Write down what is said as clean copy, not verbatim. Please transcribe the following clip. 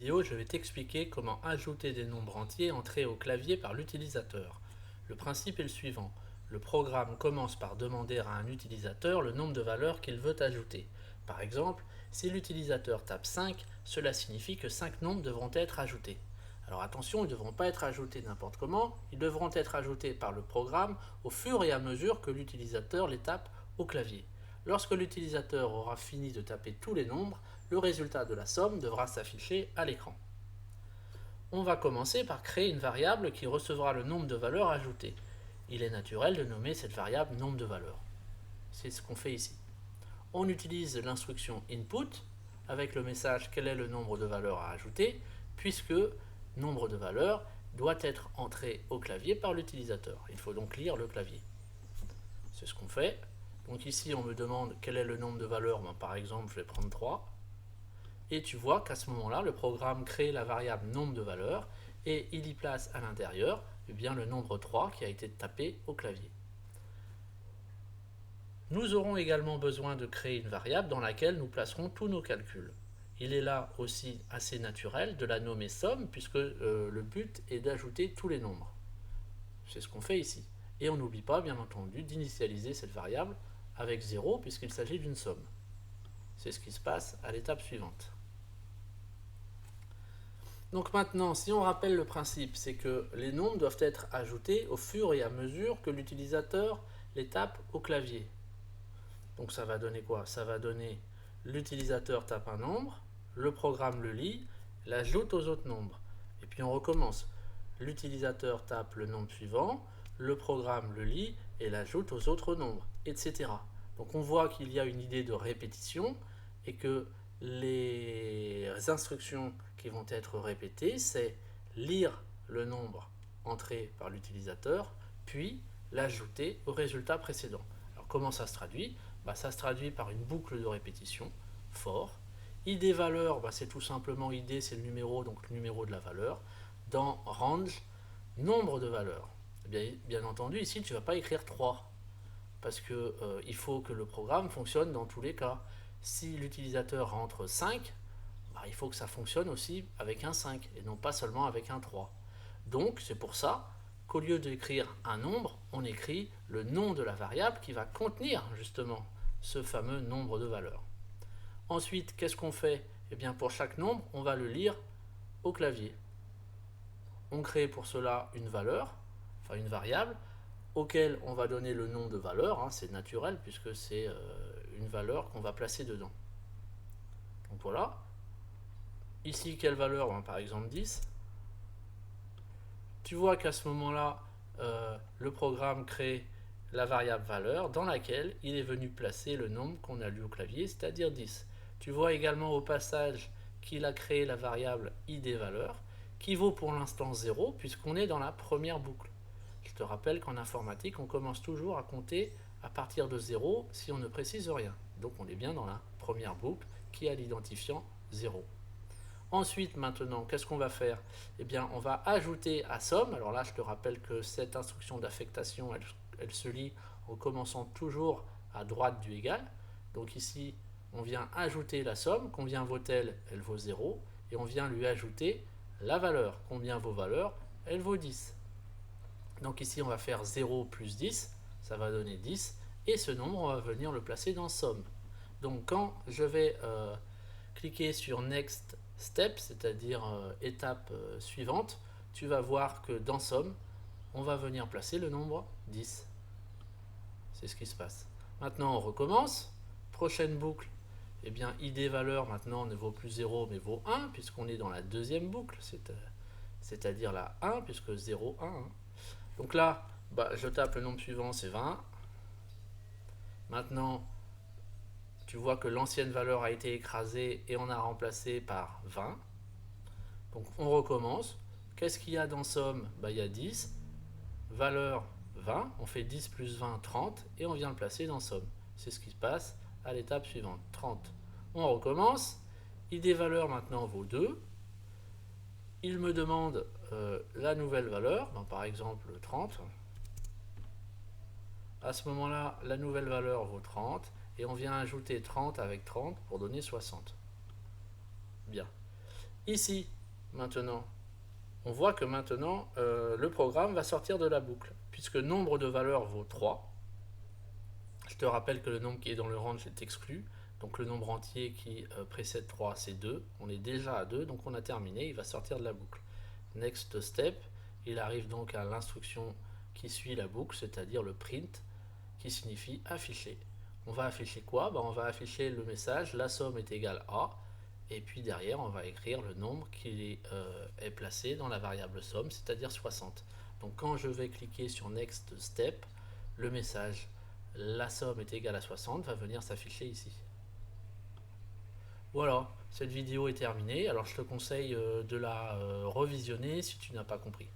Vidéo, je vais t'expliquer comment ajouter des nombres entiers entrés au clavier par l'utilisateur. Le principe est le suivant. Le programme commence par demander à un utilisateur le nombre de valeurs qu'il veut ajouter. Par exemple, si l'utilisateur tape 5, cela signifie que 5 nombres devront être ajoutés. Alors attention, ils ne devront pas être ajoutés n'importe comment, ils devront être ajoutés par le programme au fur et à mesure que l'utilisateur les tape au clavier. Lorsque l'utilisateur aura fini de taper tous les nombres, le résultat de la somme devra s'afficher à l'écran. On va commencer par créer une variable qui recevra le nombre de valeurs ajoutées. Il est naturel de nommer cette variable nombre de valeurs. C'est ce qu'on fait ici. On utilise l'instruction input avec le message quel est le nombre de valeurs à ajouter, puisque nombre de valeurs doit être entré au clavier par l'utilisateur. Il faut donc lire le clavier. C'est ce qu'on fait. Donc ici on me demande quel est le nombre de valeurs. Par exemple, je vais prendre 3. Et tu vois qu'à ce moment-là, le programme crée la variable nombre de valeurs et il y place à l'intérieur le nombre 3 qui a été tapé au clavier. Nous aurons également besoin de créer une variable dans laquelle nous placerons tous nos calculs. Il est là aussi assez naturel de la nommer somme puisque le but est d'ajouter tous les nombres. C'est ce qu'on fait ici. Et on n'oublie pas bien entendu d'initialiser cette variable avec 0 puisqu'il s'agit d'une somme. C'est ce qui se passe à l'étape suivante. Donc maintenant, si on rappelle le principe, c'est que les nombres doivent être ajoutés au fur et à mesure que l'utilisateur les tape au clavier. Donc ça va donner quoi? Ça va donner l'utilisateur tape un nombre, le programme le lit, l'ajoute aux autres nombres. Et puis on recommence. L'utilisateur tape le nombre suivant, le programme le lit et l'ajoute aux autres nombres, etc. Donc on voit qu'il y a une idée de répétition et que les instructions qui vont être répétées, c'est lire le nombre entré par l'utilisateur, puis l'ajouter au résultat précédent. Alors comment ça se traduit? Ça se traduit par une boucle de répétition, for. ID valeur, c'est tout simplement ID, c'est le numéro, donc le numéro de la valeur. Dans range, nombre de valeurs. Bien entendu, ici, tu ne vas pas écrire 3, parce que il faut que le programme fonctionne dans tous les cas. Si l'utilisateur rentre 5, il faut que ça fonctionne aussi avec un 5, et non pas seulement avec un 3. Donc, c'est pour ça qu'au lieu d'écrire un nombre, on écrit le nom de la variable qui va contenir justement ce fameux nombre de valeurs. Ensuite, qu'est-ce qu'on fait? Eh bien, pour chaque nombre, on va le lire au clavier. On crée pour cela une valeur, enfin une variable, auquel on va donner le nom de valeur, c'est naturel puisque c'est une valeur qu'on va placer dedans. Donc voilà. Ici, quelle valeur? Par exemple 10. Tu vois qu'à ce moment-là, le programme crée la variable valeur dans laquelle il est venu placer le nombre qu'on a lu au clavier, c'est-à-dire 10. Tu vois également au passage qu'il a créé la variable id valeur qui vaut pour l'instant 0 puisqu'on est dans la première boucle. Je te rappelle qu'en informatique, on commence toujours à compter à partir de 0 si on ne précise rien. Donc on est bien dans la première boucle qui a l'identifiant 0. Ensuite, maintenant, qu'est-ce qu'on va faire? Eh bien, on va ajouter à somme. Alors là, je te rappelle que cette instruction d'affectation, elle se lit en commençant toujours à droite du égal. Donc ici, on vient ajouter la somme. Combien vaut-elle? Elle vaut 0. Et on vient lui ajouter la valeur. Combien vaut valeur? Elle vaut 10. Donc ici, on va faire 0 plus 10. Ça va donner 10. Et ce nombre, on va venir le placer dans somme. Donc quand je vais cliquer sur Next Step, c'est-à-dire étape suivante, tu vas voir que dans somme, on va venir placer le nombre 10. C'est ce qui se passe. Maintenant, on recommence. Prochaine boucle, eh bien, id valeur maintenant ne vaut plus 0 mais vaut 1 puisqu'on est dans la deuxième boucle, c'est-à-dire la 1 puisque 0, 1. Donc là, je tape le nombre suivant, c'est 20. Maintenant, tu vois que l'ancienne valeur a été écrasée et on a remplacé par 20. Donc on recommence. Qu'est-ce qu'il y a dans somme? Il y a 10. Valeur 20. On fait 10 plus 20, 30. Et on vient le placer dans somme. C'est ce qui se passe à l'étape suivante. 30. On recommence. ID valeur maintenant vaut 2. Il me demande la nouvelle valeur. Par exemple 30. À ce moment-là, la nouvelle valeur vaut 30. Et on vient ajouter 30 avec 30 pour donner 60. Bien. Ici, maintenant, on voit que maintenant, le programme va sortir de la boucle, puisque nombre de valeurs vaut 3. Je te rappelle que le nombre qui est dans le range est exclu, donc le nombre entier qui précède 3, c'est 2. On est déjà à 2, donc on a terminé, il va sortir de la boucle. Next step, il arrive donc à l'instruction qui suit la boucle, c'est-à-dire le print, qui signifie afficher. On va afficher quoi? On va afficher le message, la somme est égale à, et puis derrière, on va écrire le nombre qui est placé dans la variable somme, c'est-à-dire 60. Donc quand je vais cliquer sur Next Step, le message la somme est égale à 60 va venir s'afficher ici. Voilà, cette vidéo est terminée, alors je te conseille de la revisionner si tu n'as pas compris.